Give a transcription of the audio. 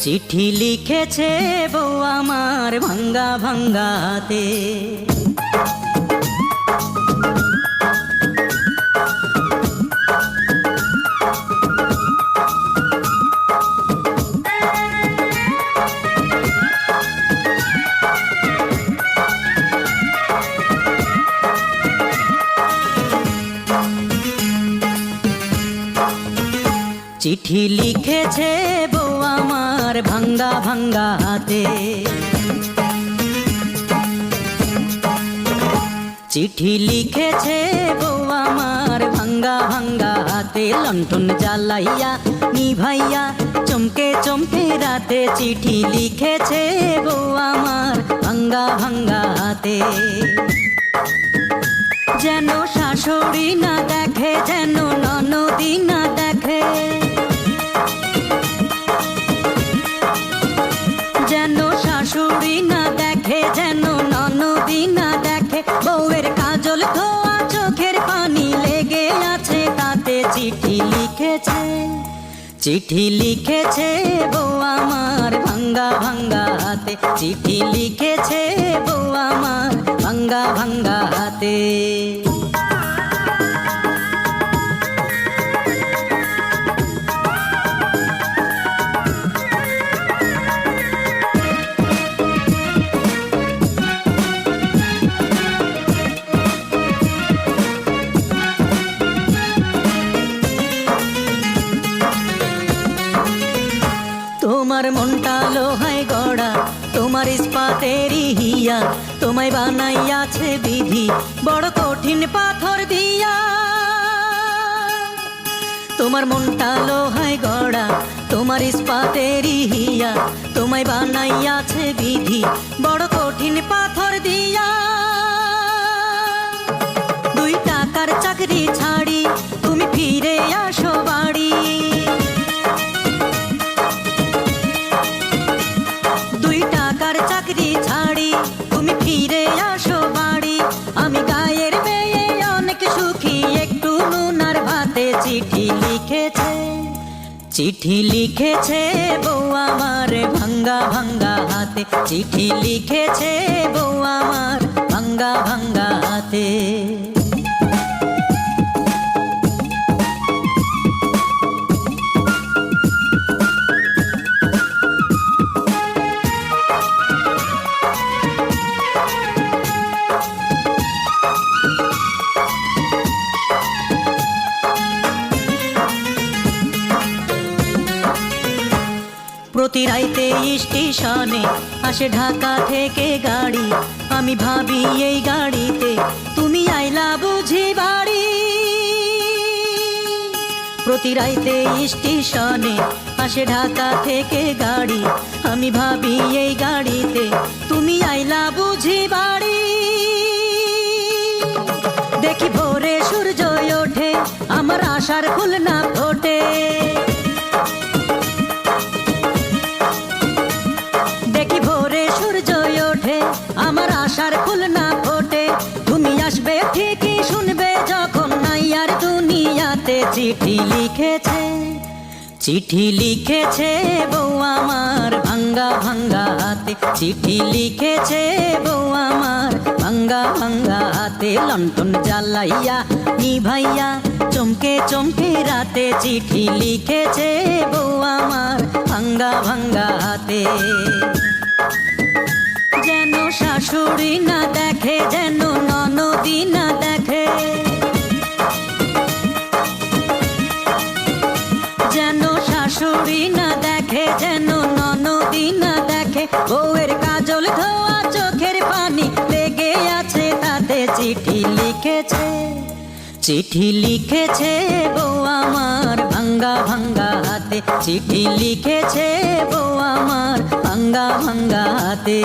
চিঠি লিখেছে বউ আমার ভাঙ্গা ভাঙ্গা হাতে। চিঠি লিখেছে বউ আমার ভাঙ্গা ভাঙ্গা হাতে। চিঠি লিখেছে বউ আমার ভাঙ্গা ভাঙ্গা হাতে। লণ্ঠন জ্বালাইয়া নিভাইয়া চমকে চমকে রাতে। চিঠি লিখেছে বউ আমার ভাঙ্গা ভাঙ্গা হাতে। যেন শাশুড়ি না দেখে, যেন ননদি না দেখে, যেন শাশুড়ি না দেখে, যেন ননদি না দেখে। বউয়ের কাজল ধোয়া চোখের পানি লেগে আছে তাতে। চিঠি লিখেছে, চিঠি লিখেছে বউ আমার ভাঙ্গা ভাঙ্গা হাতে। চিঠি লিখেছে বউ আমার ভাঙ্গা ভাঙ্গা হাতে। তোমার মনটা লোহায় গড়া, তোমার ইস্পাতেরই হিয়া। তোমায় বানাইয়াছে বিধি বড় কঠিন পাথর দিয়া। তোমার মনটা লোহায় গড়া, তোমার ইস্পাতেরই হিয়া। তোমায় বানাইয়াছে বিধি বড় কঠিন পাথর দিয়া। 2 টাকার চাকরি ছাড়ি তুমি ফিরে আসো বাড়ি। 2 টাকার চাকরি ছাড়ি তুমি ফিরে আসো বাড়ি। আমি গায়ের মেয়ে অনেক সুখী, একটু নুন আর ভাতে। চিঠি লিখেছে, চিঠি লিখেছে বউ আমার ভাঙ্গা ভাঙ্গা হাতে। চিঠি লিখেছে বউ আমার ভাঙ্গা ভাঙ্গা হাতে। প্রতি রাইতে স্টেশনে আসে ঢাকা থেকে গাড়ি। আমি ভাবি এই গাড়িতে তুমি আইলা বুঝি বাড়ি। প্রতি রাইতে স্টেশনে আসে ঢাকা থেকে গাড়ি। আমি ভাবি এই গাড়িতে তুমি আইলা বুঝি বাড়ি। দেখি ভোরে সূর্য ওঠে, আমার আশার ফুল না ফোটে। দেখি ভোরে সূর্য ওঠে, আমার আশার ফুল না ফোটে। তুমি আসবে ঠিকই শুনবে যখন নাই আর দুনিয়াতে। চিঠি লিখেছে, চিঠি লিখেছে বউ আমার ভাঙ্গা ভাঙ্গা হাতে। চিঠি লিখেছে বউ আমার ভাঙ্গা ভাঙ্গা হাতে। লণ্ঠন জ্বালাইয়া নিভাইয়া চমকে চমকে রাতে। চিঠি লিখেছে বউ আমার ভাঙ্গা ভাঙ্গা হাতে। যেন শাশুড়ি না দেখে, যেন ননদি না দেখে, যেন শাশুড়ি না দেখে, যেন ননদি না দেখে। বউয়ের কাজল ধোয়া চোখের পানি লেগে আছে তাতে। চিঠি লিখেছে, চিঠি লিখেছে বউ আমার ভাঙ্গা ভাঙ্গা হাতে। চিঠি লিখেছে বউ আমার ভাঙ্গা ভাঙ্গা হাতে।